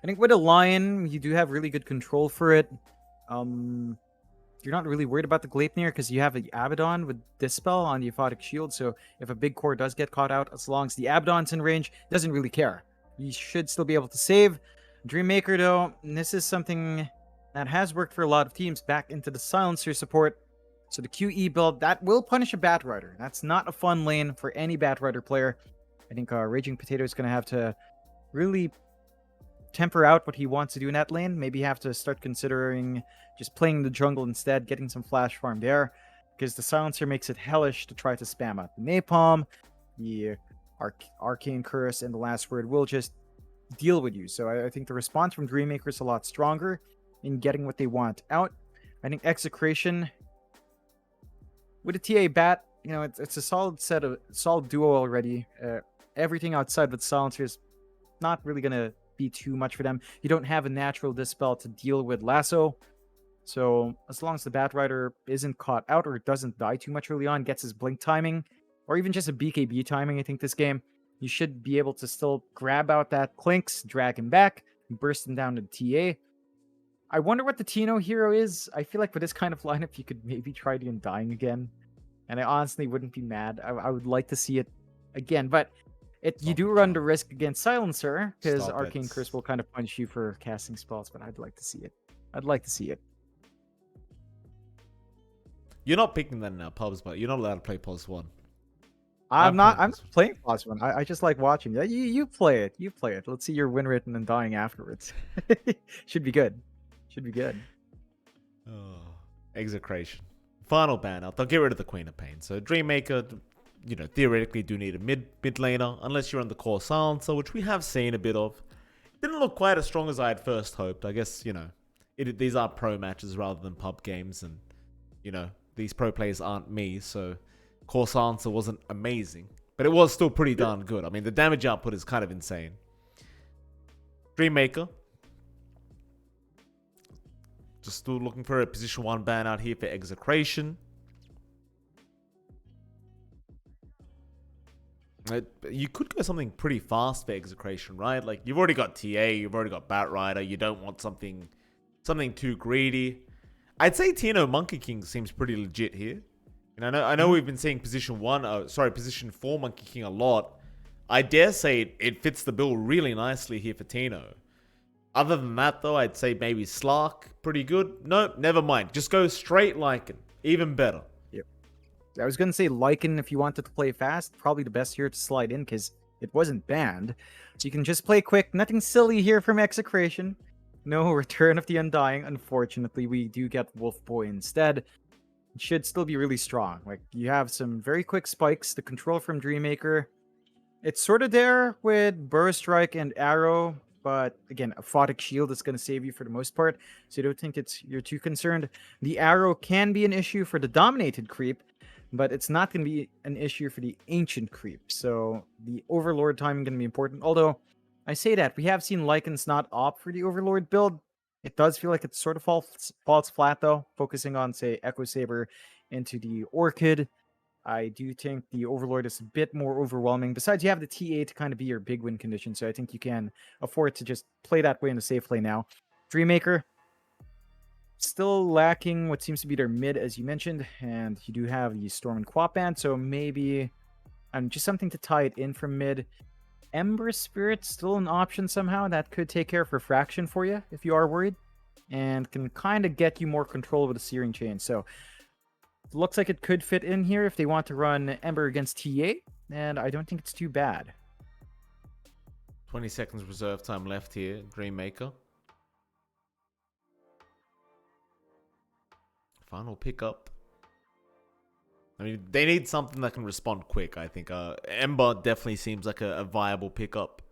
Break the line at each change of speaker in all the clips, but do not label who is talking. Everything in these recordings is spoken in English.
I think with a Lion, you do have really good control for it. Um, you're not really worried about the Gleipnir because you have the Abaddon with Dispel on the Aphotic Shield, so if a big core does get caught out, as long as the Abaddon's in range, doesn't really care. You should still be able to save. Dreammaker, though, this is something that has worked for a lot of teams back into the Silencer support. So the QE build, that will punish a Batrider. That's not a fun lane for any Batrider player. I think Raging Potato is going to have to really temper out what he wants to do in that lane. Maybe have to start considering just playing the jungle instead, getting some flash farm there, because the Silencer makes it hellish to try to spam out the Napalm, the Arcane Curse, and the Last Word will just deal with you. So I think the response from Dreammaker is a lot stronger in getting what they want out. I think Execration with a TA Bat, it's a solid duo already. Everything outside with Silencer is not really gonna be too much for them. You don't have a natural Dispel to deal with Lasso. So as long as the Batrider isn't caught out or doesn't die too much early on, gets his blink timing, or even just a BKB timing, I think this game, you should be able to still grab out that Clinks, drag him back, burst him down to TA. I wonder what the Tino hero is. I feel like with this kind of lineup, you could maybe try the Undying again. And I honestly wouldn't be mad. I would like to see it again, but you do run the risk against Silencer, because Arcane Curse will kind of punish you for casting spells, but I'd like to see it. I'd like to see it.
You're not picking that in our pubs, but you're not allowed to play +1.
I'm not playing +1. I just like watching. Yeah, you play it. You play it. Let's see your win rate and then dying afterwards. Should be good. Should be good.
Oh, Execration. Final ban out. They'll get rid of the Queen of Pain. So Dreammaker, theoretically do need a mid laner, unless you're on the core Silencer, which we have seen a bit of. It didn't look quite as strong as I had first hoped. I guess, these are pro matches rather than pub games, and, these pro players aren't me, so core Silencer wasn't amazing. But it was still pretty darn good. I mean, the damage output is kind of insane. Dreammaker. Just still looking for a position 1 ban out here for Execration. You could go something pretty fast for Execration, right? Like, you've already got TA, you've already got Batrider, you don't want something too greedy. I'd say Tino Monkey King seems pretty legit here. And I know we've been seeing position 4 Monkey King a lot. I dare say it fits the bill really nicely here for Tino. Other than that, though, I'd say maybe Slark, pretty good. Nope, never mind. Just go straight Lycan. Even better.
Yep. I was going to say Lycan, if you wanted to play fast, probably the best here to slide in, because it wasn't banned. So you can just play quick. Nothing silly here from Execration. No Return of the Undying. Unfortunately, we do get Wolf Boy instead. It should still be really strong. Like, you have some very quick spikes. The control from Dreammaker, it's sort of there with Burst Strike and Arrow. But again, Aphotic Shield is going to save you for the most part, so you don't think you're too concerned. The Arrow can be an issue for the Dominated creep, but it's not going to be an issue for the Ancient creep. So the Overlord timing going to be important. Although I say that, we have seen Lycans not opt for the Overlord build. It does feel like it sort of falls flat though, focusing on, say, Echo Saber into the Orchid. I do think the Overlord is a bit more overwhelming. Besides, you have the TA to kind of be your big win condition, so I think you can afford to just play that way in the safe lane now. Dreammaker, still lacking what seems to be their mid, as you mentioned, and you do have the Storm and Quap band, so maybe just something to tie it in from mid. Ember Spirit, still an option somehow. That could take care of Refraction for you if you are worried, and can kind of get you more control with the Searing Chain. So looks like it could fit in here if they want to run Ember against TA, and I don't think it's too bad.
20 seconds reserve time left here, Dreammaker. Final pickup. I mean, they need something that can respond quick, I think. Ember definitely seems like a viable pickup.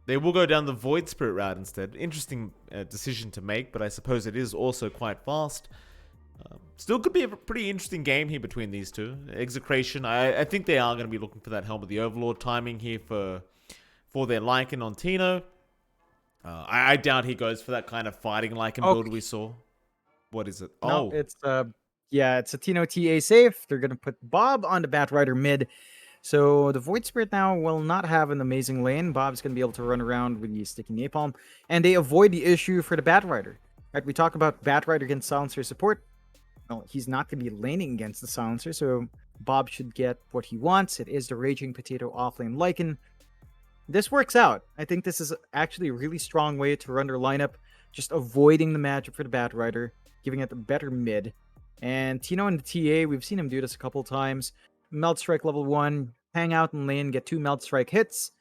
They will go down the Void Spirit route instead. Interesting decision to make, but I suppose it is also quite fast. Still could be a pretty interesting game here between these two. Execration, I think they are going to be looking for that Helm of the Overlord timing here for their Lycan on Tino. I doubt he goes for that kind of fighting Lycan build we saw. What is it?
No, it's a Tino TA safe. They're going to put Bob on the Batrider mid. So the Void Spirit now will not have an amazing lane. Bob's going to be able to run around with the sticky napalm, and they avoid the issue for the Bat Rider. Right, we talk about Bat Rider against Silencer support. Well, he's not going to be laning against the Silencer, so Bob should get what he wants. It is the Raging Potato offlane Lycan. This works out. I think this is actually a really strong way to run their lineup, just avoiding the matchup for the Bat Rider, giving it a better mid. And Tino in the TA, we've seen him do this a couple times. Melt Strike level 1, hang out in lane, get 2 Melt Strike hits.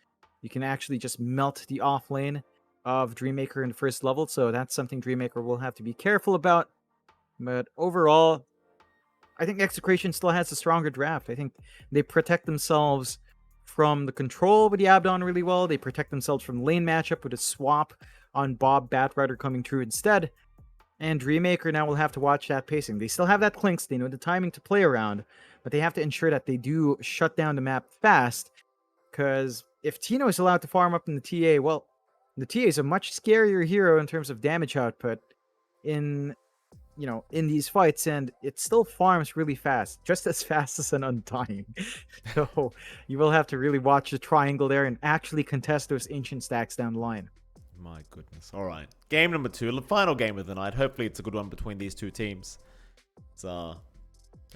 You can actually just melt the off lane of Dreammaker in the first level, so that's something Dreammaker will have to be careful about. But overall, I think Execration still has a stronger draft. I think they protect themselves from the control with the Abaddon really well. They protect themselves from the lane matchup with a swap on Bob Batrider coming through instead. And Dreammaker now will have to watch that pacing. They still have that Clinks. They know the timing to play around, but they have to ensure that they do shut down the map fast. Because if Tino is allowed to farm up in the TA, well, the TA is a much scarier hero in terms of damage output in these fights, and it still farms really fast, just as fast as an Undying. So you will have to really watch the triangle there and actually contest those ancient stacks down the line.
My goodness. All right. Game number 2, the final game of the night. Hopefully it's a good one between these two teams. I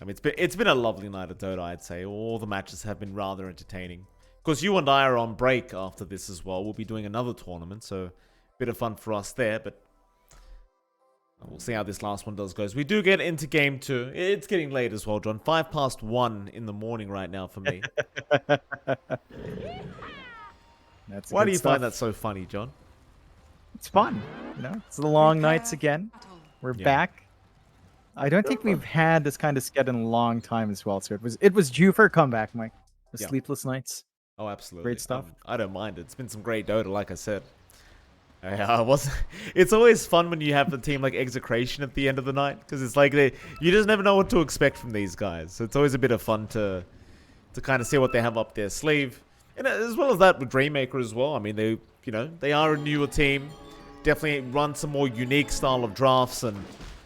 mean, it's been a lovely night of Dota, I'd say. All the matches have been rather entertaining. Of course, you and I are on break after this as well. We'll be doing another tournament, so a bit of fun for us there, but we'll see how this last one goes. We do get into game 2. It's getting late as well, John. 1:05 in the morning right now for me. Why do you find that so funny, John?
It's fun, It's the long nights again. We're back. I don't think we've had this kind of sked in a long time as well. So it was due for a comeback, Mike. The sleepless nights.
Oh, absolutely.
Great stuff.
I don't mind it. It's been some great Dota, like I said. It's always fun when you have a team like Execration at the end of the night, because it's like you just never know what to expect from these guys. So it's always a bit of fun to kind of see what they have up their sleeve, and as well as that with Dreammaker as well. I mean, they are a newer team, definitely run some more unique style of drafts, and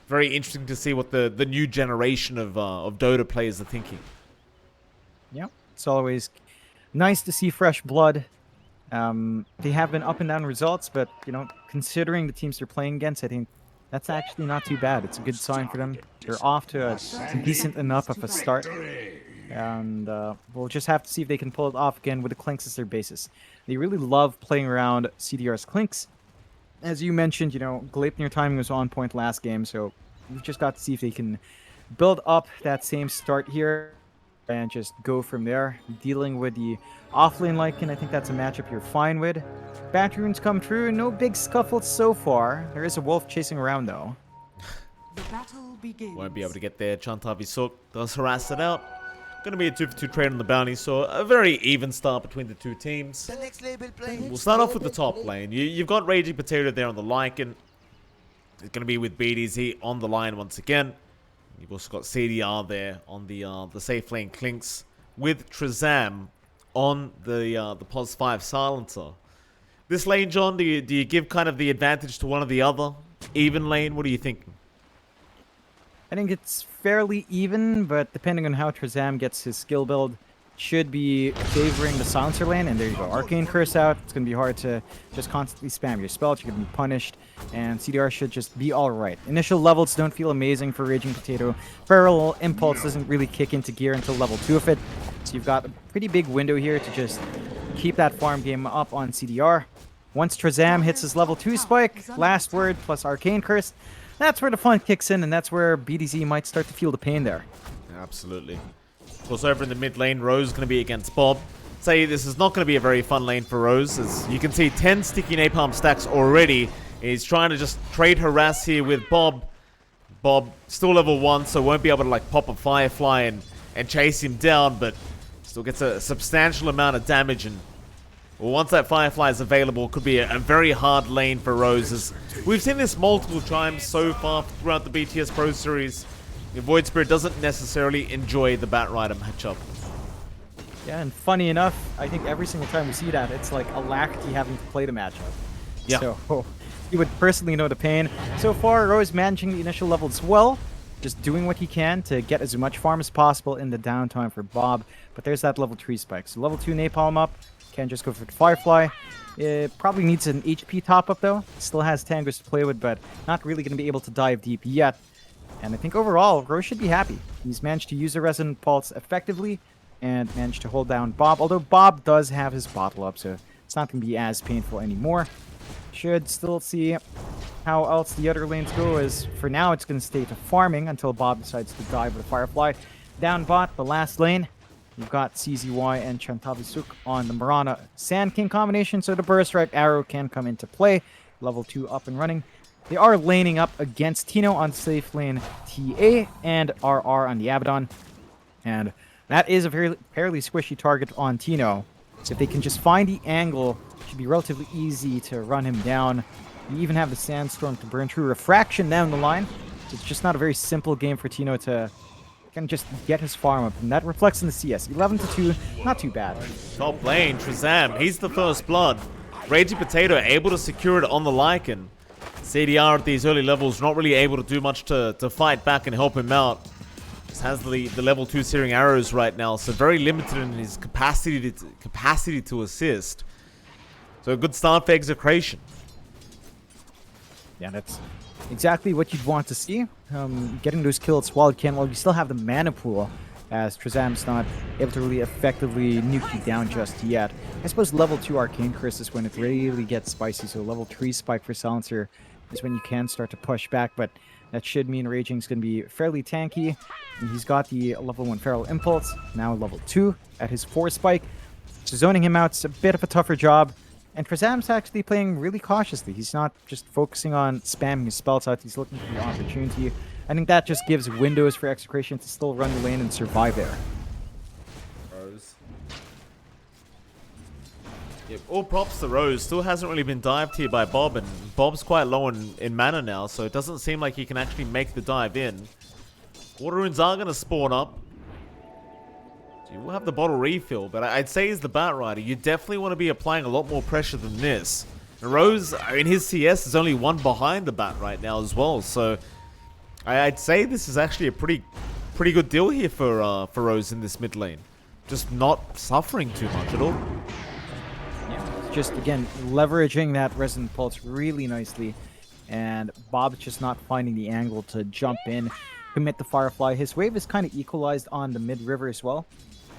very interesting to see what the new generation of Dota players are thinking.
Yeah, it's always nice to see fresh blood. They have been up and down results, but considering the teams they're playing against, I think that's actually not too bad. It's a good sign for them. They're off to a decent enough of a start, and we'll just have to see if they can pull it off again with the Clinks as their basis. They really love playing around CDR's Clinks. As you mentioned, Gleipnir timing was on point last game, so we've just got to see if they can build up that same start here and just go from there. Dealing with the offlane Lycan, I think that's a matchup you're fine with. Bat runes come true, no big scuffles so far. There is a wolf chasing around though.
The battle begins.
Won't be able to get there. Chantavi Sok does harass it out. Going to be a 2-for-2 trade on the bounty, so a very even start between the two teams. We'll start off with the top lane. You've got Raging Potato there on the Lycan. It's going to be with BDZ on the line once again. You've also got CDR there on the safe lane Clinks with Trezam on the pos 5 silencer. This lane, John, do you give kind of the advantage to one or the other? Even lane, what are you thinking?
I think it's fairly even, but depending on how Trezam gets his skill build, should be favoring the silencer lane. And there you go, Arcane Curse out. It's going to be hard to just constantly spam your spells. You're going to be punished, and CDR should just be alright. Initial levels don't feel amazing for Raging Potato. Feral Impulse doesn't really kick into gear until level 2 of it, so you've got a pretty big window here to just keep that farm game up on CDR. Once Trezam hits his level 2 spike, Last Word plus Arcane Curse, that's where the fun kicks in, and that's where BDZ might start to feel the pain there.
Absolutely. Of course, over in the mid lane, Rose is going to be against Bob. Say this is not going to be a very fun lane for Rose, as you can see 10 sticky napalm stacks already. He's trying to just trade harass here with Bob. Bob still level 1, so won't be able to like pop a Firefly and chase him down, but still gets a substantial amount of damage. And well, once that Firefly is available, it could be a very hard lane for Rose. As we've seen this multiple times so far throughout the BTS Pro Series. The Void Spirit doesn't necessarily enjoy the Bat Rider matchup.
Yeah, and funny enough, I think every single time we see that, it's like Alacrity having to play the matchup. Yeah. So he would personally know the pain. So far, Rose managing the initial levels well. just doing what he can to get as much farm as possible in the downtime for Bob. But there's that level 3 spike. So level 2 napalm up. Can't just go for the Firefly. It probably needs an HP top up though. Still has Tangos to play with, but not really going to be able to dive deep yet. And I think overall, Rose should be happy. He's managed to use the Resonant Pulse effectively and managed to hold down Bob. Although Bob does have his bottle up, so it's not going to be as painful anymore. Should still see how else the other lanes go, as for now it's going to stay to farming until Bob decides to dive with a Firefly. Down bot, the last lane, you've got CZY and Chantavisuk on the Mirana Sand King combination, so the Burst Strike Arrow can come into play. Level 2 up and running. They are laning up against Tino on safe lane TA and RR on the Abaddon. And that is a fairly squishy target on Tino. So if they can just find the angle, it should be relatively easy to run him down. You even have the Sandstorm to burn through Refraction down the line. So it's just not a very simple game for Tino to can just get his farm up. And that reflects in the CS. 11-2, not too bad.
Top lane, Shazam, he's the first blood. Raging Potato able to secure it on the Lycan. CDR at these early levels not really able to do much to fight back and help him out. Just has the level 2 searing arrows right now, so very limited in his capacity to assist. So a good start for Execration.
Yeah, that's exactly what you'd want to see. Getting those kills while you still have the mana pool, as Trezam's not able to really effectively nuke you down just yet. I suppose level 2 Arcane Curse is when it really gets spicy, so level 3 Spike for Silencer is when you can start to push back, but that should mean Raging's going to be fairly tanky. And he's got the level 1 Feral Impulse, now level 2 at his 4 Spike. So zoning him out's a bit of a tougher job. And Trezam's actually playing really cautiously. He's not just focusing on spamming his spells out, he's looking for the opportunity. I think that just gives windows for Execration to still run the lane and survive there.
Rose. Yep, all props to Rose. Still hasn't really been dived here by Bob, and Bob's quite low in mana now, so it doesn't seem like he can actually make the dive in. Water runes are going to spawn up. You will have the bottle refill, but I'd say as the Bat Rider, you definitely want to be applying a lot more pressure than this. And Rose, I mean, his CS is only one behind the Bat right now as well, so I'd say this is actually a pretty good deal here for Rose in this mid lane. Just not suffering too much at all.
Yeah, just again leveraging that Resonant Pulse really nicely, and Bob's just not finding the angle to jump in, commit the Firefly. His wave is kind of equalized on the mid river as well.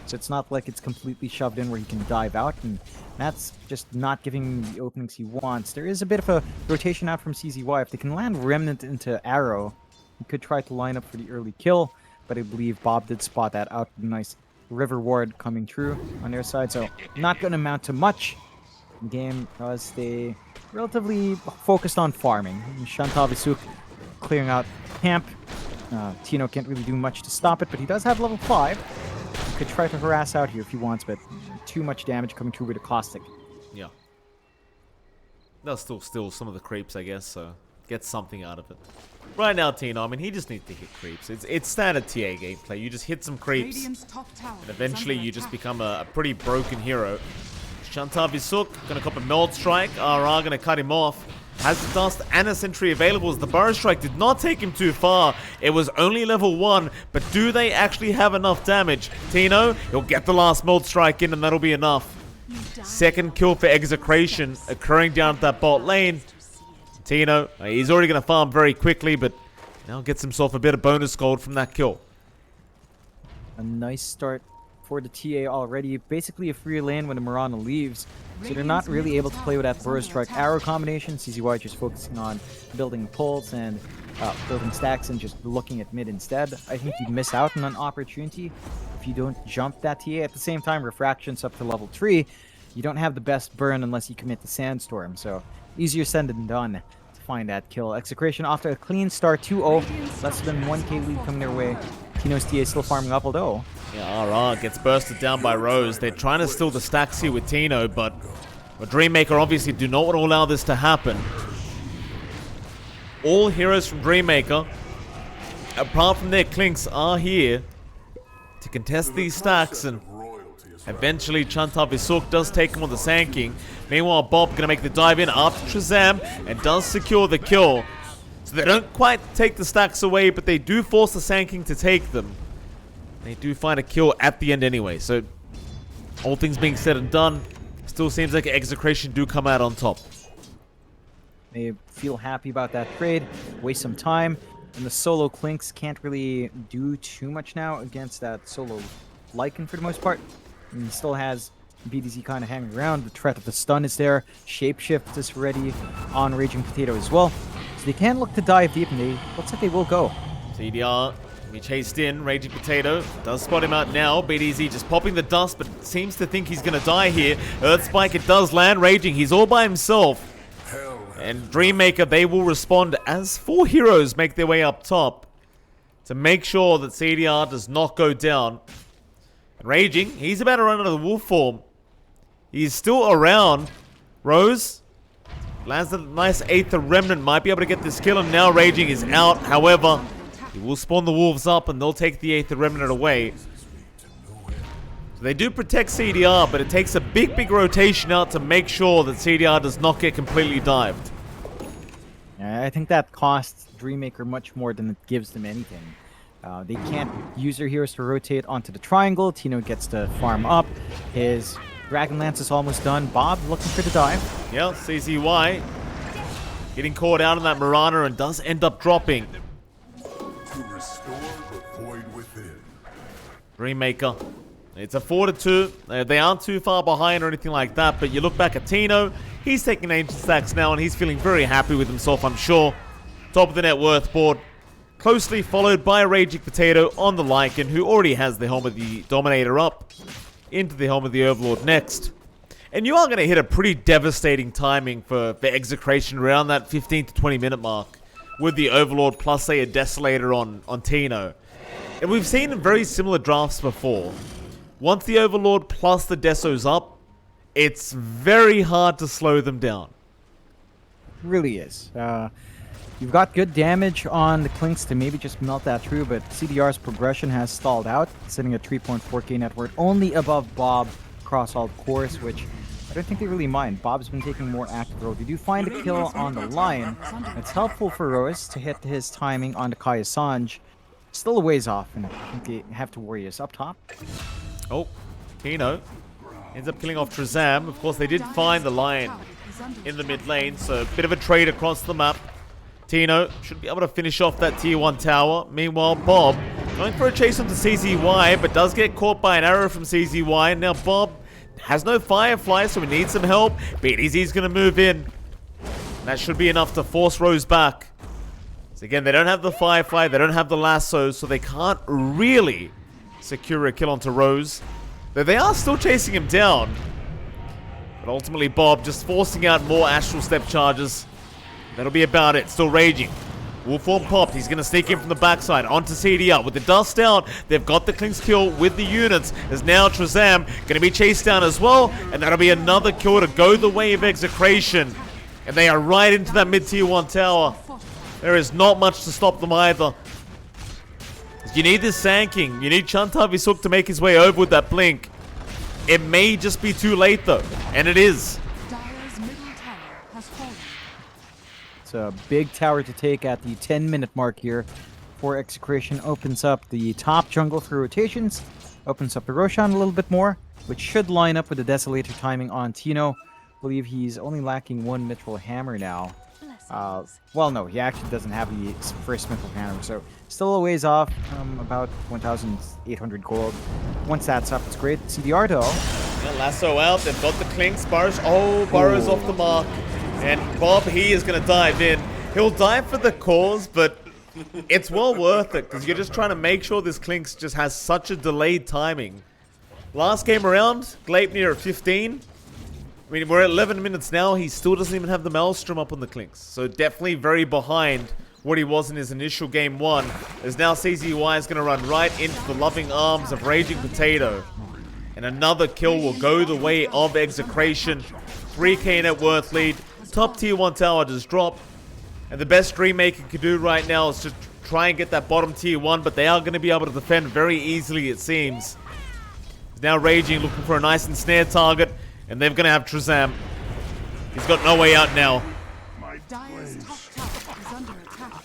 So it's not like it's completely shoved in where he can dive out, and that's just not giving him the openings he wants. There is a bit of a rotation out from CZY. If they can land Remnant into Arrow, he could try to line up for the early kill, but I believe Bob did spot that out. Nice River Ward coming through on their side, so not going to amount to much in the game because stay relatively focused on farming. Chantavisuk clearing out camp. Tino can't really do much to stop it, but he does have level 5. Could try to harass out here if he wants, but too much damage coming through with a Caustic.
Yeah. They'll still steal some of the creeps, I guess, so get something out of it. Right now, Tino, I mean, he just needs to hit creeps. It's standard TA gameplay. You just hit some creeps, and eventually you just become a pretty broken hero. Chantavisuk gonna cop a Meld Strike. RR gonna cut him off. Has the Dust and a Sentry available as the Burrow Strike did not take him too far. It was only level 1, but do they actually have enough damage? Tino, he'll get the last Meld Strike in and that'll be enough. Second kill for Execration occurring down at that bot lane. Tino, he's already going to farm very quickly, but now gets himself a bit of bonus gold from that kill.
A nice start for the TA already. Basically a free lane when the Mirana leaves. So they're not really able to play with that Burrow Strike Arrow combination. CZY just focusing on building pulls and building stacks and just looking at mid instead. I think you miss out on an opportunity if you don't jump that TA. At the same time, Refraction's up to level 3. You don't have the best burn unless you commit the Sandstorm. So easier said than done to find that kill. Execration off to a clean start, 2-0. Less than 1k lead coming their way. Tino's TA still farming up, although
Yeah, RR gets bursted down by Rose. They're trying to steal the stacks here with Tino, but Dreammaker obviously do not want to allow this to happen. All heroes from Dreammaker, apart from their Clinks, are here to contest these stacks, and eventually Chantavisuk does take him on the Sand King. Meanwhile, Bob gonna make the dive in after Shazam and does secure the kill. So they don't quite take the stacks away, but they do force the Sand King to take them. They do find a kill at the end anyway. So all things being said and done, still seems like Execration do come out on top.
They feel happy about that trade, waste some time, and the solo Clinks can't really do too much now against that solo Lycan for the most part. And he still has BDZ kind of hanging around. The threat of the stun is there. Shapeshift is ready on Raging Potato as well. So they can look to dive deep, and they looks like they will go.
CDR be chased in. Raging Potato does spot him out now. BDZ just popping the dust, but seems to think he's going to die here. Earth Spike, it does land. Raging, he's all by himself. And Dreammaker, they will respond as 4 heroes make their way up top to make sure that CDR does not go down. And Raging, he's about to run out of the wolf form. He's still around. Rose lands a nice Aether Remnant, might be able to get this kill, and now Raging is out. However, he will spawn the wolves up and they'll take the Aether Remnant away. So they do protect CDR, but it takes a big rotation out to make sure that CDR does not get completely dived.
I think that costs Dreammaker much more than it gives them anything. They can't use their heroes to rotate onto the triangle. Tino gets to farm up. His Dragon Lance is almost done. Bob looking for the dive.
Yeah, CZY getting caught out on that Mirana and does end up dropping.
To restore the void within.
Dreammaker. It's a 4-2. They aren't too far behind or anything like that, but you look back at Tino. He's taking ancient stacks now, and he's feeling very happy with himself, I'm sure. Top of the net worth board. Closely followed by Raging Potato on the Lycan, who already has the Helm of the Dominator up. Into the Helm of the Overlord next. And you are going to hit a pretty devastating timing for Execration around that 15 to 20 minute mark. With the Overlord plus, say, a Desolator on Tino. And we've seen very similar drafts before. Once the Overlord plus the Deso's up, it's very hard to slow them down.
It really is. You've got good damage on the Clinks to maybe just melt that through, but CDR's progression has stalled out, sitting at 3.4k net worth, only above Bob across all the cores, which I don't think they really mind. Bob's been taking a more active role. They do find a kill on the Lion. It's helpful for Rose to hit his timing on the Kai Assange. Still a ways off, and I think they have to worry is up top.
Oh, Tino ends up killing off Trezam. Of course, they did find the Lion in the mid lane, so a bit of a trade across the map. Tino should be able to finish off that tier 1 tower. Meanwhile, Bob going for a chase onto CZY, but does get caught by an arrow from CZY. And now Bob has no Firefly, so we need some help. BDZ's going to move in. That should be enough to force Rose back. So again, they don't have the Firefly, they don't have the lasso, so they can't really secure a kill onto Rose. Though they are still chasing him down. But ultimately, Bob just forcing out more Astral Step charges. That'll be about it. Still Raging. Wolf form popped. He's going to sneak in from the backside onto CDR. With the dust out, they've got the Clinks kill with the units. As now Trezam going to be chased down as well. And that'll be another kill to go the way of Execration. And they are right into that mid-tier 1 tower. There is not much to stop them either. You need this Sand King. You need Chantavisuk to make his way over with that blink. It may just be too late though. And it is.
Dire's middle tower has fallen.
It's a big tower to take at the 10-minute mark here. For Execration opens up the top jungle for rotations. Opens up the Roshan a little bit more, which should line up with the Desolator timing on Tino. I believe he's only lacking 1 Mithril Hammer now. Well, no, he actually doesn't have the first Mithril Hammer, so still a ways off, about 1,800 gold. Once that's up, it's great. CDR though.
Yeah, lasso out, they've got the Clinks. Burrow's off the mark. And Bob, he is going to dive in. He'll dive for the cause, but it's well worth it, because you're just trying to make sure this Clinks just has such a delayed timing. Last game around, Gleipnir at 15. I mean, we're at 11 minutes now. He still doesn't even have the Maelstrom up on the Clinks. So definitely very behind what he was in his initial game 1. As now CZY is going to run right into the loving arms of Raging Potato. And another kill will go the way of Execration. 3k net worth lead. Top tier 1 tower just dropped. And the best Dreammaker can do right now is to try and get that bottom tier 1. But they are going to be able to defend very easily, it seems. Now Raging looking for a nice ensnare target. And they're going to have Trezam. He's got no way out now.
Dire's top tower is under attack.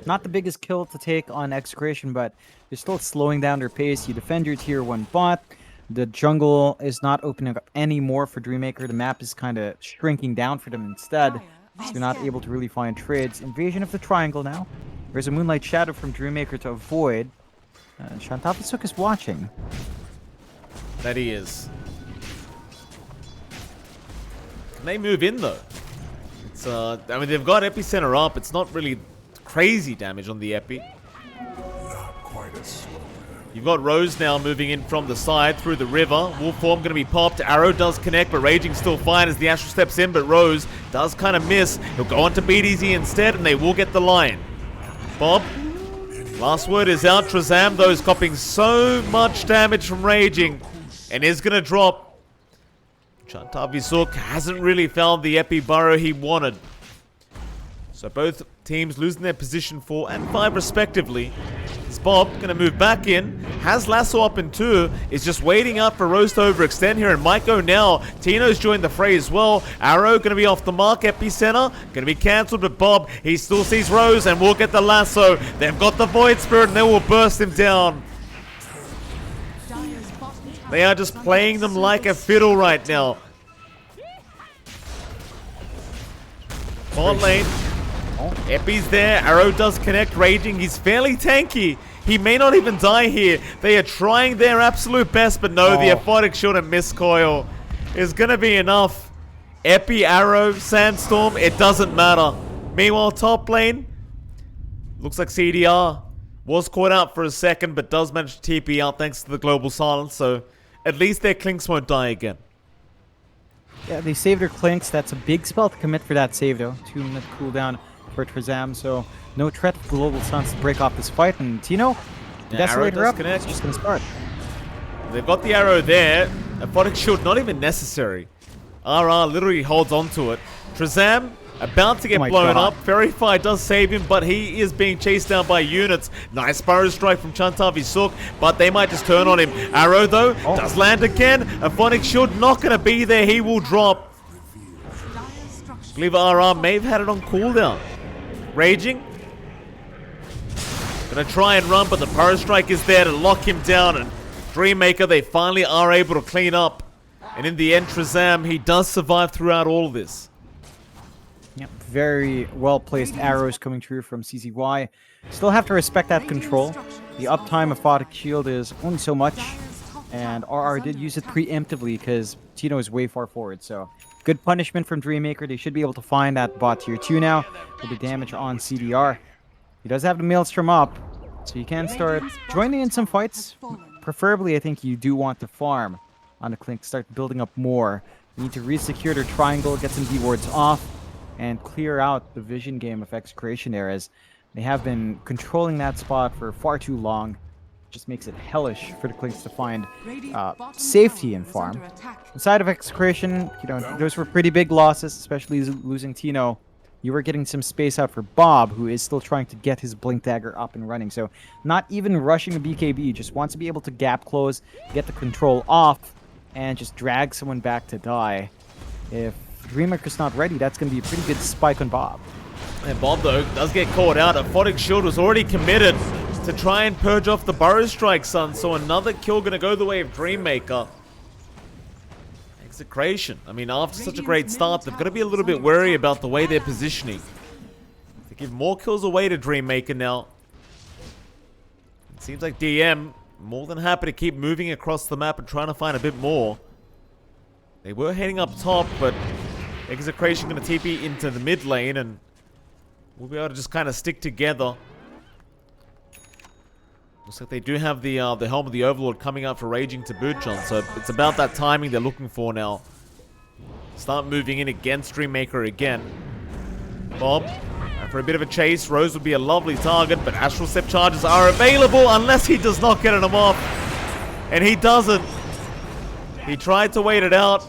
Not the biggest kill to take on Execration, but you're still slowing down their pace. You defend your tier 1 bot. The jungle is not opening up anymore for Dreammaker. The map is kind of shrinking down for them instead. So you're not able to really find trades. Invasion of the triangle now. There's a Moonlight Shadow from Dreammaker to avoid. Shantavisuk is watching.
That he is. Can they move in though? It's I mean they've got Epicenter up. It's not really crazy damage on the Epi.
Not quite as slow.
You've got Rose now moving in from the side through the river. Wolf form going to be popped. Arrow does connect, but Raging still fine as the Astral steps in, but Rose does kind of miss. He'll go on to BDZ instead, and they will get the line. Bob, last word is out. Trezam, though, is copying so much damage from Raging, and is going to drop. Shantavisuk hasn't really found the Epi burrow he wanted. So both teams losing their position 4 and 5 respectively. Is Bob going to move back in, has Lasso up in 2, is just waiting out for Rose to overextend here and might go now. Tino's joined the fray as well. Arrow going to be off the mark, Epicenter going to be cancelled, but Bob, he still sees Rose and will get the Lasso. They've got the Void Spirit and they will burst him down. They are just playing them like a fiddle right now. Bot lane. Epi's there. Arrow does connect. Raging. He's fairly tanky. He may not even die here. They are trying their absolute best, but no, the Aphotic Shield and Miscoil is going to be enough. Epi, Arrow, Sandstorm, it doesn't matter. Meanwhile, top lane, looks like CDR was caught out for a second, but does manage to TP out thanks to the global silence, so at least their Clinks won't die again.
Yeah, they saved their Clinks. That's a big spell to commit for that save, though. 2-minute cooldown for Trezam, so no threat of global silence to break off this fight. And Tino, Desolator up,
connect.
it's just going to start.
They've got the arrow there. Aphotic Shield not even necessary. RR literally holds onto it. Trezam about to get blown up. Verify does save him, but he is being chased down by units. Nice Burrow Strike from Shantavisuk, but they might just turn on him. Arrow, though, does land again. Aphotic Shield not going to be there. He will drop. I believe RR may have had it on cooldown. Raging. Gonna try and run, but the Burrow Strike is there to lock him down. And Dreammaker, they finally are able to clean up. And in the end, Trezam, he does survive throughout all of this.
Yep, very well-placed arrows coming through from CZY. Still have to respect that control. The uptime of Aphotic Shield is only so much, and RR did use it preemptively because Tino is way far forward, so good punishment from Dreammaker. They should be able to find that bot tier 2 now with the damage on CDR. He does have the Maelstrom up, so you can start joining in some fights. Preferably, I think you do want to farm on the Clink, start building up more. You need to re-secure their triangle, get some D-wards off, and clear out the vision game of Execration there, as they have been controlling that spot for far too long. Just makes it hellish for the Clinks to find safety in farm. Inside of Execration, you know, those were pretty big losses, especially losing Tino. You were getting some space out for Bob, who is still trying to get his Blink Dagger up and running. So not even rushing the BKB, just wants to be able to gap close, get the control off, and just drag someone back to die. If Dreammaker's not ready, that's going to be a pretty good spike on Bob.
And Bob, though, does get caught out. Aphotic Shield was already committed to try and purge off the Burrow Strike, son. So another kill going to go the way of Dreammaker. Execration. I mean, after such a great start, they've got to be a little bit wary about the way they're positioning. They give more kills away to Dreammaker now. It seems like DM more than happy to keep moving across the map and trying to find a bit more. They were heading up top, but Execration going to TP into the mid lane, and we'll be able to just kind of stick together. Looks like they do have the Helm of the Overlord coming out for Raging to boot, John, so it's about that timing they're looking for now. Start moving in against Dreammaker again. Bob, for a bit of a chase, Rose would be a lovely target, but Astral Step charges are available unless he does not get them off. And he doesn't. He tried to wait it out.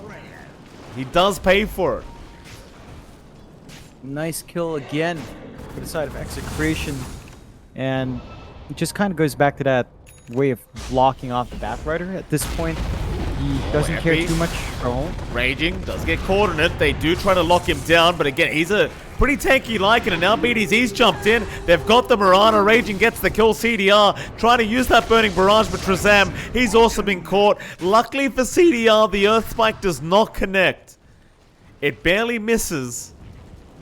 He does pay for it.
Nice kill again for the side of Execration. And it just kind of goes back to that way of blocking off the Batrider. At this point, he doesn't care too much.
Raging does get caught in it. They do try to lock him down, but again, he's a pretty tanky like it, and now BDZ's jumped in. They've got the Mirana. Raging gets the kill. CDR trying to use that burning barrage, but Trezam, he's also been caught. Luckily for CDR, the Earth Spike does not connect. It barely misses.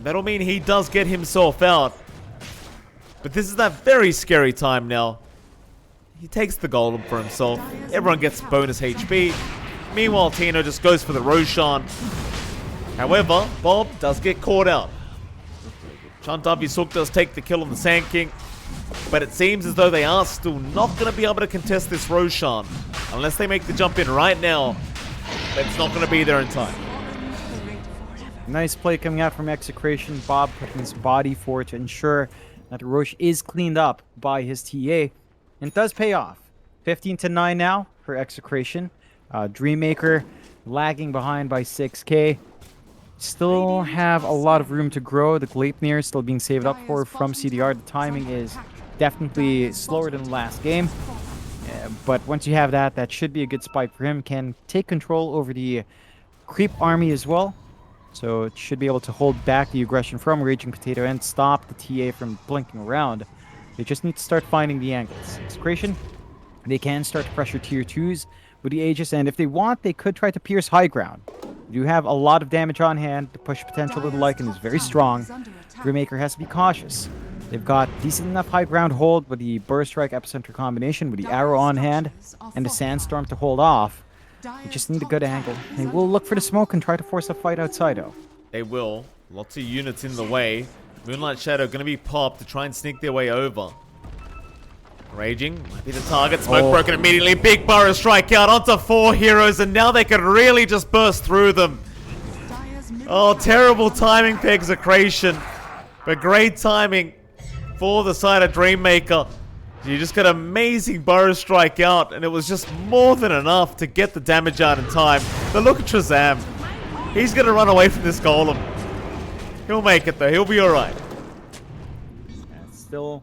That'll mean he does get himself out. But this is that very scary time now. He takes the golem for himself. Everyone gets bonus HP. Meanwhile, Tino just goes for the Roshan. However, Bob does get caught out. Chantavi Suk does take the kill on the Sand King. But it seems as though they are still not going to be able to contest this Roshan. Unless they make the jump in right now. It's not going to be there in time.
Nice play coming out from Execration. Bob putting his body forward to ensure that Roche is cleaned up by his TA. And it does pay off. 15-9 now for Execration. Dreammaker lagging behind by 6k. Still have a lot of room to grow. The Gleipnir is still being saved up for from CDR. The timing is definitely slower than the last game. But once you have that, that should be a good spike for him. Can take control over the creep army as well. So it should be able to hold back the aggression from Raging Potato and stop the TA from blinking around. They just need to start finding the angles. Execration, they can start to pressure tier 2s with the Aegis, and if they want, they could try to pierce high ground. They do have a lot of damage on hand. The push potential of the Lycan is very strong. Dreammaker has to be cautious. They've got decent enough high ground hold with the Burst Strike Epicenter combination, with the arrow on hand, and the Sandstorm to hold off. They just need a good angle. They will look for the smoke and try to force a fight outside, though.
They will. Lots of units in the way. Moonlight Shadow going to be popped to try and sneak their way over. Raging might be the target. Smoke broken immediately. Big Burrow strike out onto 4 heroes, and now they could really just burst through them. Oh, terrible timing for Execration. But great timing for the side of Dreammaker. You just got amazing Burrow strike out, and it was just more than enough to get the damage out in time. But look at Trezam. He's going to run away from this golem. He'll make it, though. He'll be alright.
Still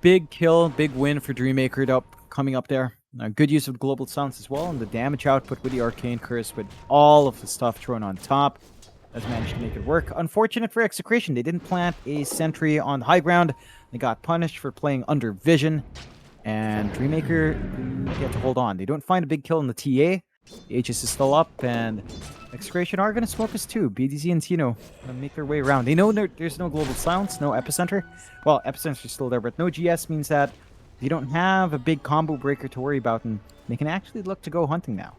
big kill, big win for Dreammaker coming up there. Good use of Global Silence as well, and the damage output with the Arcane Curse with all of the stuff thrown on top has managed to make it work. Unfortunate for Execration, they didn't plant a sentry on high ground. They got punished for playing under vision, and Dreammaker didn't get to hold on. They don't find a big kill in the TA. The Aegis is still up, and Execration are going to smoke us too. BDZ and Tino going to make their way around. They know there's no Global Silence, no Epicenter. Well, Epicenter is still there, but no GS means that they don't have a big combo breaker to worry about, and they can actually look to go hunting now.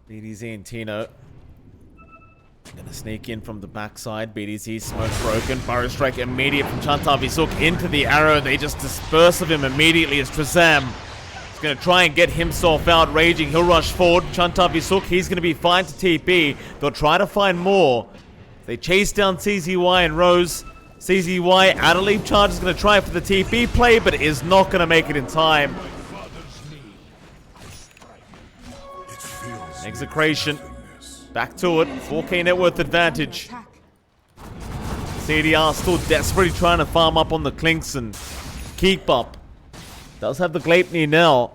BDZ and Tino gonna sneak in from the backside. BDZ smoke broken. Burrow strike immediate from Chantavi Suk into the arrow. They just disperse of him immediately as Trezam is gonna try and get himself out. Raging, he'll rush forward. Chantavi Suk, he's gonna be fine to TP. They'll try to find more. They chase down CZY and Rose. CZY out of leap charge is gonna try for the TP play, but is not gonna make it in time. Execration. Back to it. 4k net worth advantage. CDR still desperately trying to farm up on the Clinks and keep up. Does have the Gleipnir now.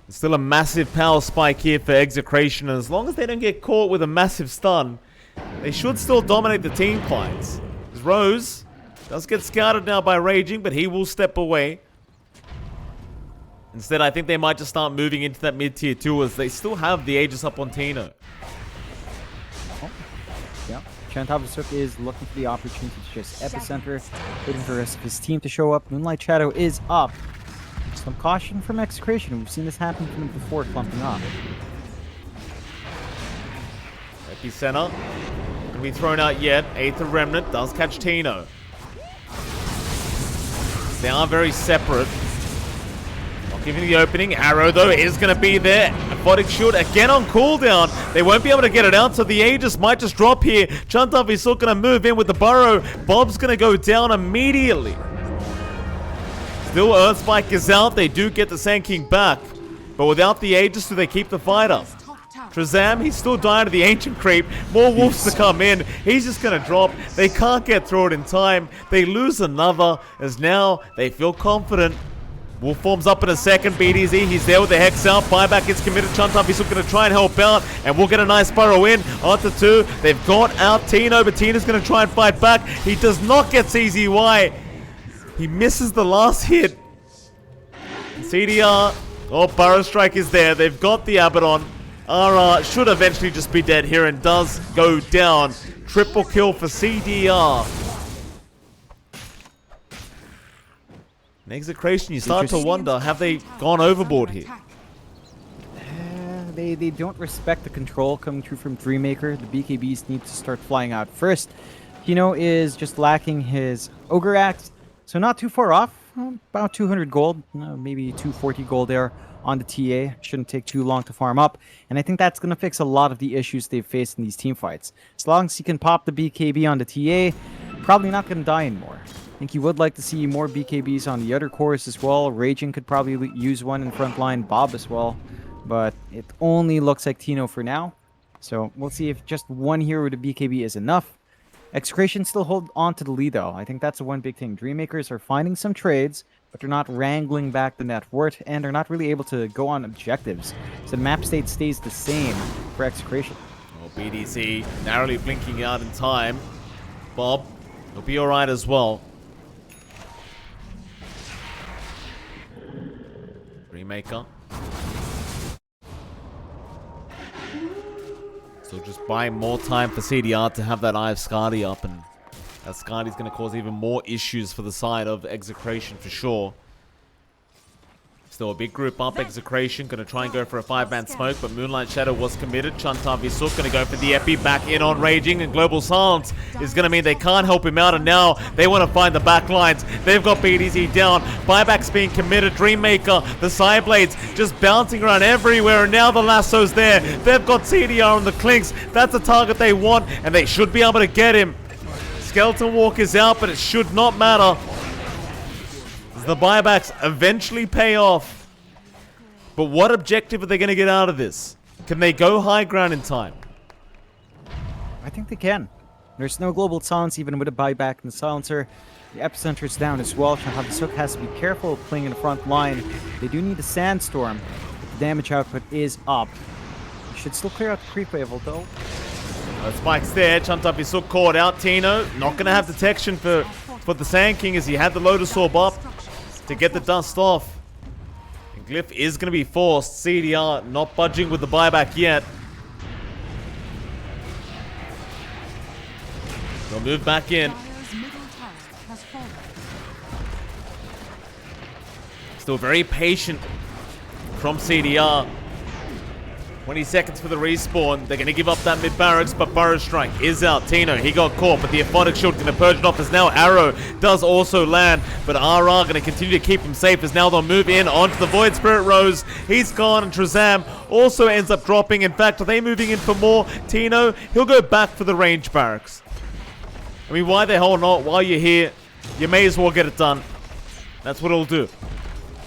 There's still a massive power spike here for Execration, and as long as they don't get caught with a massive stun, they should still dominate the team fights. Rose does get scouted now by Raging, but he will step away. Instead, I think they might just start moving into that mid-tier 2 as they still have the Aegis up on Tino.
Yeah, Chantavi Suk is looking for the opportunity to just Epicenter, waiting for the rest of his team to show up. Moonlight Shadow is up. Some caution from Execration. We've seen this happen to them before, clumping off.
Epicenter can be thrown out yet. Aether Remnant does catch Tino. They are very separate. Giving the opening. Arrow, though, is going to be there. Aphotic Shield again on cooldown. They won't be able to get it out, so the Aegis might just drop here. Chantavi Suk going to move in with the Burrow. Bob's going to go down immediately. Still, Earthspike is out. They do get the Sand King back. But without the Aegis, do they keep the fight up? Trezam, he's still dying to the Ancient Creep. More wolves to come in. He's just going to drop. They can't get through it in time. They lose another, as now they feel confident. Wolf forms up in a second. BDZ, he's there with the Hex out. Buyback is committed. Chuntuff is going to try and help out. And we'll get a nice burrow in. Onto 2. They've got out Tino, but Tino's going to try and fight back. He does not get CZY. He misses the last hit. CDR. Oh, Burrow Strike is there. They've got the Abaddon. RR should eventually just be dead here and does go down. Triple kill for CDR. Execration, you start to wonder, have they gone overboard here?
They don't respect the control coming through from Dreammaker. The BKBs need to start flying out first. Tino is just lacking his Ogre Axe, so not too far off. About 200 gold, maybe 240 gold there on the TA. Shouldn't take too long to farm up. And I think that's going to fix a lot of the issues they've faced in these team fights. As long as he can pop the BKB on the TA, probably not going to die anymore. I think you would like to see more BKBs on the other cores as well. Raging could probably use one in front line, Bob as well. But it only looks like Tino for now. So we'll see if just one hero with a BKB is enough. Execration still hold on to the lead though. I think that's the one big thing. Dreammakers are finding some trades, but they're not wrangling back the net worth, and they're not really able to go on objectives. So the map state stays the same for Execration.
Well, BDC narrowly blinking out in time. Bob, he'll be alright as well. Dreammaker. So just buying more time for CDR to have that Eye of Skadi up, and that Skadi's going to cause even more issues for the side of Execration for sure. Still a big group up. Execration going to try and go for a 5-man smoke, but Moonlight Shadow was committed. Chuntuff Visuk going to go for the Epi back in on Raging, and Global Silence is going to mean they can't help him out, and now they want to find the back lines. They've got BDZ down. Buyback's being committed. Dreammaker, the Psyblades just bouncing around everywhere, and now the lasso's there. They've got CDR on the Clinks. That's a target they want, and they should be able to get him. Skeleton Walk is out, but it should not matter. The buybacks eventually pay off. But what objective are they going to get out of this? Can they go high ground in time?
I think they can. There's no global silence even with a buyback and the silencer. The epicenter is down as well. Chuntuff has to be careful of playing in the front line. They do need a sandstorm, but the damage output is up. You should still clear out the creep wave though.
Spike's there. Chuntuff is caught out. Tino not going to have detection for the Sand King as he had the Lotus Orb up to get the dust off. And Glyph is going to be forced. CDR not budging with the buyback yet. They'll move back in.
Dire's middle tower has fallen.
Still very patient from CDR. 20 seconds for the respawn. They're going to give up that mid-barracks, but Burrow Strike is out. Tino, he got caught, but the Aphotic Shield going to purge it off as now Arrow does also land, but RR going to continue to keep him safe as now they'll move in onto the Void Spirit Rose. He's gone, and Trezam also ends up dropping. In fact, are they moving in for more? Tino, he'll go back for the range barracks. I mean, why the hell not? While you're here, you may as well get it done. That's what it'll do.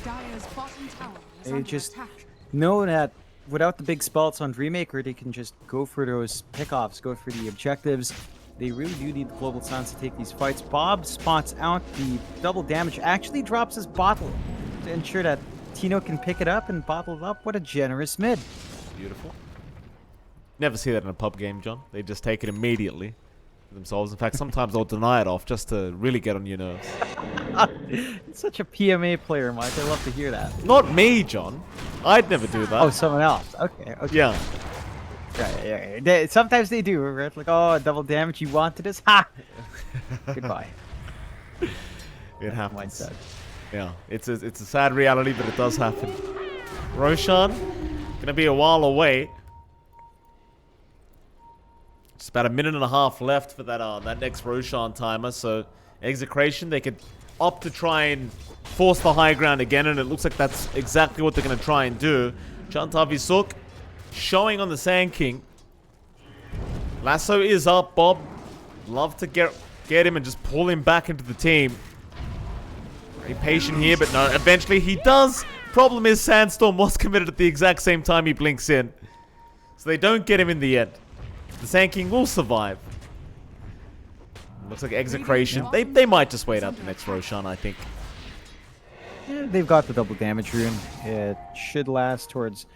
Dire's bottom tower is
They
under
just
attack.
know that without the big spells on Dreammaker, they can just go for those pickoffs, go for the objectives. They really do need the global silence to take these fights. Bob spots out the double damage, actually drops his bottle to ensure that Tino can pick it up and bottle it up. What a generous mid.
Beautiful. Never see that in a pub game, John. They just take it immediately themselves. In fact, sometimes they'll deny it off just to really get on your nerves.
It's such a PMA player, Mike. I love to hear that.
Not me, John. I'd never do that.
Oh, someone else. Okay.
Yeah.
Yeah. Sometimes they do, right? Like, oh, double damage. You wanted this? Ha! Goodbye.
It happens.
Mindset.
Yeah. It's a sad reality, but it does happen. Roshan, gonna be a while away. Just about a minute and a half left for that next Roshan timer. So, Execration, they could opt to try and force the high ground again, and it looks like that's exactly what they're going to try and do. Chuntuff Visuk showing on the Sand King. Lasso is up, Bob. Love to get him and just pull him back into the team. Very patient here, but no, eventually he does. Problem is, Sandstorm was committed at the exact same time he blinks in. So they don't get him in the end. The Sand King will survive. Looks like Execration. They might just wait out the next Roshan, I think.
They've got the double damage rune. It should last towards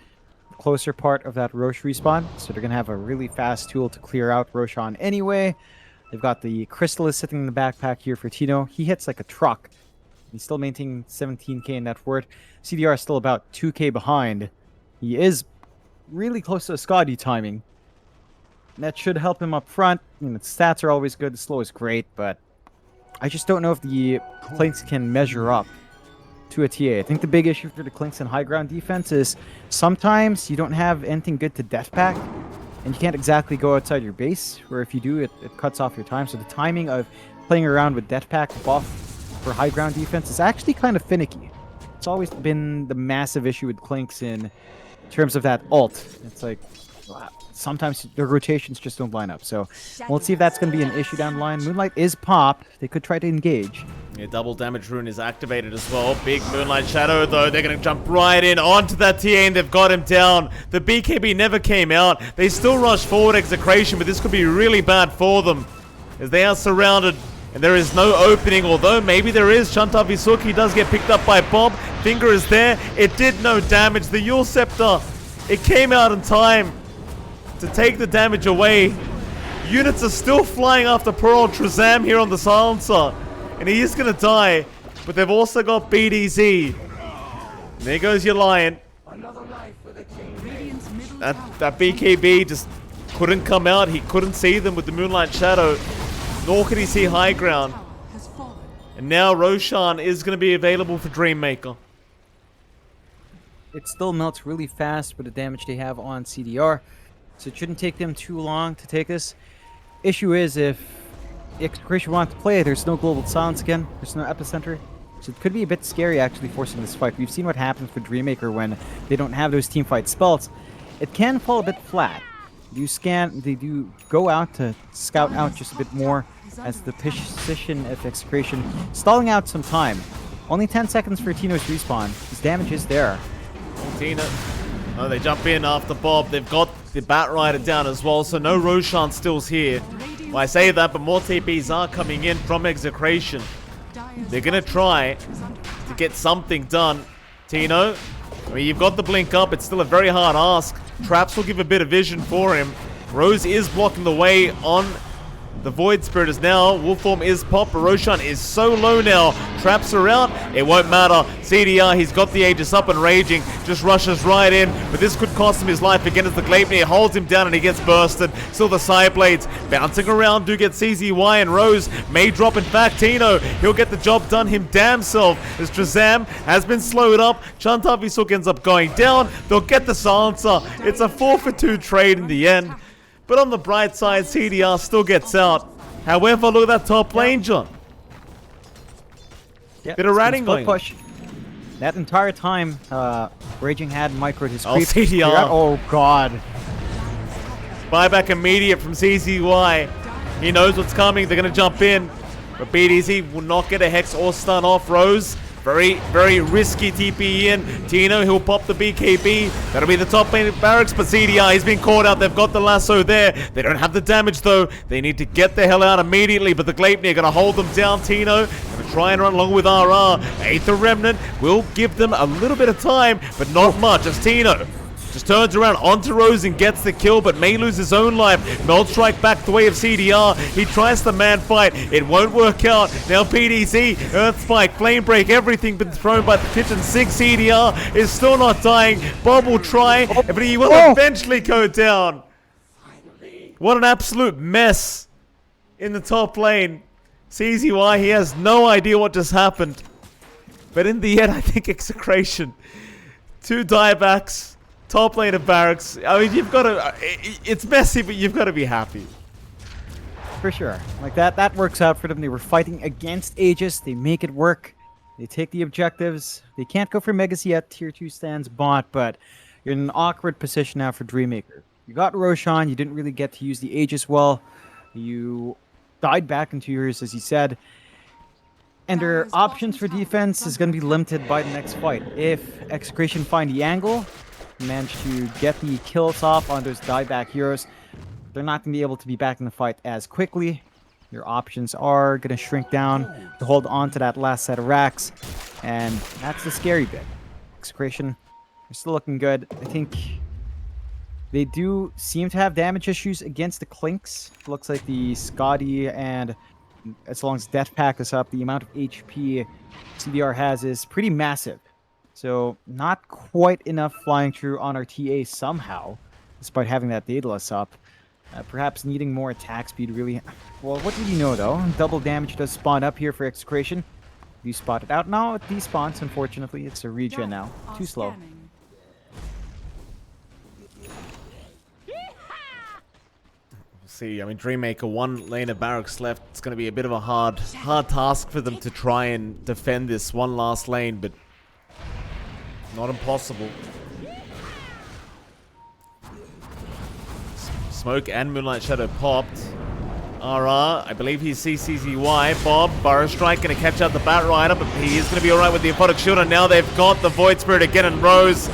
the closer part of that Roche respawn, so they're going to have a really fast tool to clear out Roshan anyway. They've got the Crystallis sitting in the backpack here for Tino. He hits like a truck. He's still maintaining 17k in net worth. CDR is still about 2k behind. He is really close to a Scotty timing. That should help him up front. I mean, the stats are always good. The slow is great, but I just don't know if the Clinks can measure up to a TA. I think the big issue for the Clinks in high ground defense is sometimes you don't have anything good to death pack, and you can't exactly go outside your base, where if you do, it cuts off your time. So the timing of playing around with death pack buff for high ground defense is actually kind of finicky. It's always been the massive issue with Clinks in terms of that ult. It's like, sometimes the rotations just don't line up. So we'll see if that's going to be an issue down the line. Moonlight is popped. They could try to engage.
Yeah, double damage rune is activated as well. Big Moonlight Shadow, though. They're going to jump right in onto that TA, and they've got him down. The BKB never came out. They still rush forward Execration, but this could be really bad for them, as they are surrounded, and there is no opening, although maybe there is. Chantar Visuki does get picked up by Bob. Finger is there. It did no damage. The Yule Scepter, it came out in time to take the damage away. Units are still flying after poor old Trezam here on the Silencer, and he is going to die, but they've also got BDZ. There goes your Lion.
Radiant's middle
That BKB just couldn't come out. He couldn't see them with the Moonlight Shadow, nor could he see high ground.
tower has fallen.
And now Roshan is going to be available for Dreammaker.
It still melts really fast with the damage they have on CDR, so it shouldn't take them too long to take this. Issue is, if Execration wants to play, there's no global silence again. There's no epicenter. So it could be a bit scary actually forcing this fight. We've seen what happens for Dreammaker when they don't have those teamfight spells. It can fall a bit flat. They do go out to scout out just a bit more as the position of Execration stalling out some time. Only 10 seconds for Tino's respawn. His damage is there.
Tina. Oh, they jump in after Bob. They've got the Bat Rider down as well, so no Roshan stills here. Well, I say that, but more TPs are coming in from Execration. They're going to try to get something done. Tino, I mean, you've got the blink up. It's still a very hard ask. Traps will give a bit of vision for him. Rose is blocking the way on the Void Spirit is now. Wolf form is popped, but Roshan is so low now. Traps are out. It won't matter. CDR, he's got the Aegis up and raging. Just rushes right in. But this could cost him his life again as the Gleipnir holds him down and he gets bursted. Still the side blades bouncing around. Do get CZY, and Rose may drop. In fact, Tino, he'll get the job done him damn self as Trezam has been slowed up. Chantar Visuki ends up going down. They'll get the Silencer. It's a 4-for-2 trade in the end. But on the bright side, CDR still gets out. However, look at that top lane, John.
Yeah,
Bit of ratting going on.
push. That entire time, Raging had microed his
Oh,
creep.
CDR.
Oh, God.
Buyback immediate from CZY. He knows what's coming. They're going to jump in. But BDZ will not get a Hex or stun off Rose. Very, very risky TP in. Tino, he'll pop the BKB. That'll be the top lane of Barracks, but CDR, he's been caught out. They've got the lasso there. They don't have the damage, though. They need to get the hell out immediately, but the Gleipnir going to hold them down. Tino going to try and run along with RR. Aether Remnant will give them a little bit of time, but not much, as Tino just turns around onto Rose and gets the kill, but may lose his own life. Meld Strike back the way of CDR. He tries the man fight. It won't work out. Now PDC, Earth Spike, Flame Break, everything been thrown by the kitchen sink. CDR is still not dying. Bob will try, but he will eventually go down. What an absolute mess in the top lane. CZY, he has no idea what just happened. But in the end, I think Execration. 2 diebacks. Top lane of Barracks. I mean, you've got to... It's messy, but you've got to be happy.
For sure. Like, that works out for them. They were fighting against Aegis. They make it work. They take the objectives. They can't go for Megas yet. Tier 2 stands bot, but you're in an awkward position now for Dreammaker. You got Roshan. You didn't really get to use the Aegis well. You died back into yours, as you said. And their options for defense is going to be limited by the next fight. If Execration find the angle, manage to get the kills off on those dieback heroes, they're not going to be able to be back in the fight as quickly. Your options are going to shrink down to hold on to that last set of racks. And that's the scary bit. Execration, they're still looking good. I think they do seem to have damage issues against the Clinks. Looks like the Scotty, and as long as Death Pack is up, the amount of HP CDR has is pretty massive. So not quite enough flying through on our TA somehow, despite having that Daedalus up. Perhaps needing more attack speed, really. Well, what did you know, though? Double damage does spawn up here for Execration. You spot it out. No, it despawns, unfortunately. It's a regen now.
Are
Too slow.
scanning.
See, I mean, Dreammaker, one lane of barracks left. It's going to be a bit of a hard task for them to try and defend this one last lane, but not impossible. Smoke and Moonlight Shadow popped. RR, I believe he's CCZY. Bob, Burrow Strike going to catch out the Bat Rider, but he is going to be alright with the Aphotic Shield, and now they've got the Void Spirit again and Rose.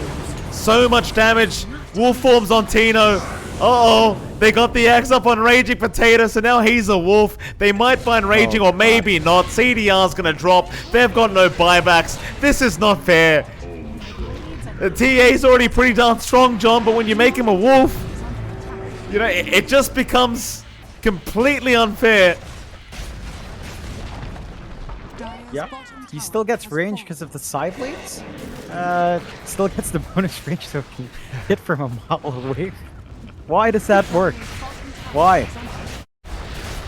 So much damage. Wolf forms on Tino. Uh-oh, they got the axe up on Raging Potato, so now he's a wolf. They might find Raging, or maybe not. CDR's going to drop. They've got no buybacks. This is not fair. The TA's already pretty darn strong, John, but when you make him a wolf, you know, it just becomes completely unfair.
Dire's
Yep.
bottom
He
tower
still gets
has
range
fallen.
because of the side blades. Still gets the bonus range, so he can hit from a mile away. Why does that work? Why?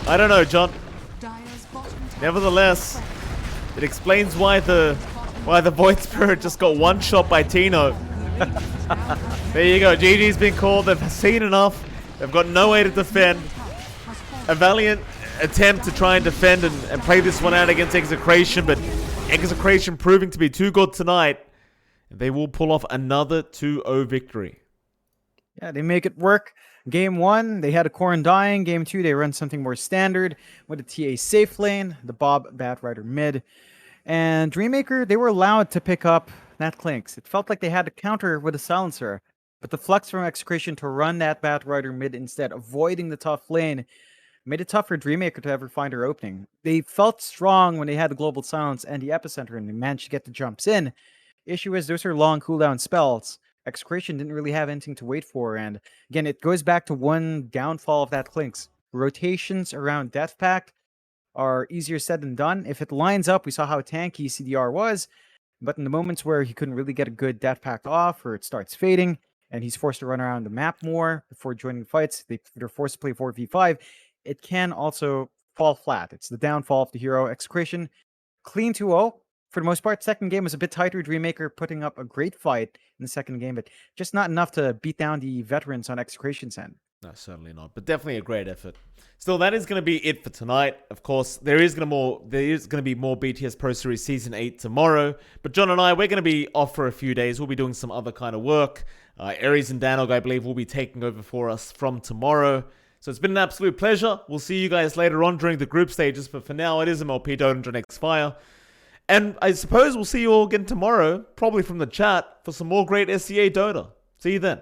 I don't know, John.
Dire's bottom tower
Nevertheless, it explains why the Void Spirit just got one shot by Tino. There you go. GG's been called. They've seen enough. They've got no way to defend. A valiant attempt to try and defend and play this one out against Execration, but Execration proving to be too good tonight. They will pull off another 2-0 victory.
Yeah, they make it work. Game 1, they had a Corrin dying. Game 2, they run something more standard with a TA safe lane, the Bob Bat Rider mid. And Dreammaker, they were allowed to pick up that Clinks. It felt like they had to counter with a silencer. But the flex from Execration to run that Bat Rider mid instead, avoiding the tough lane, made it tough for Dreammaker to ever find her opening. They felt strong when they had the Global Silence and the Epicenter, and they managed to get the jumps in. Issue is, those are long cooldown spells. Execration didn't really have anything to wait for, and again, it goes back to one downfall of that Clinks. Rotations around Death Pact are easier said than done. If it lines up, we saw how tanky CDR was, but in the moments where he couldn't really get a good Death Pact off, or it starts fading, and he's forced to run around the map more before joining fights, they're forced to play 4v5, it can also fall flat. It's the downfall of the hero. Execration, clean 2-0. For the most part, second game was a bit tighter. Dreammaker putting up a great fight in the second game, but just not enough to beat down the veterans on Execration's end.
No, certainly not. But definitely a great effort. Still, that is going to be it for tonight. Of course, there is going to be more BTS Pro Series Season 8 tomorrow. But John and I, we're going to be off for a few days. We'll be doing some other kind of work. Aries and Danog, I believe, will be taking over for us from tomorrow. So it's been an absolute pleasure. We'll see you guys later on during the group stages. But for now, it is MLP johnxfire. And I suppose we'll see you all again tomorrow, probably from the chat, for some more great SCA Dota. See you then.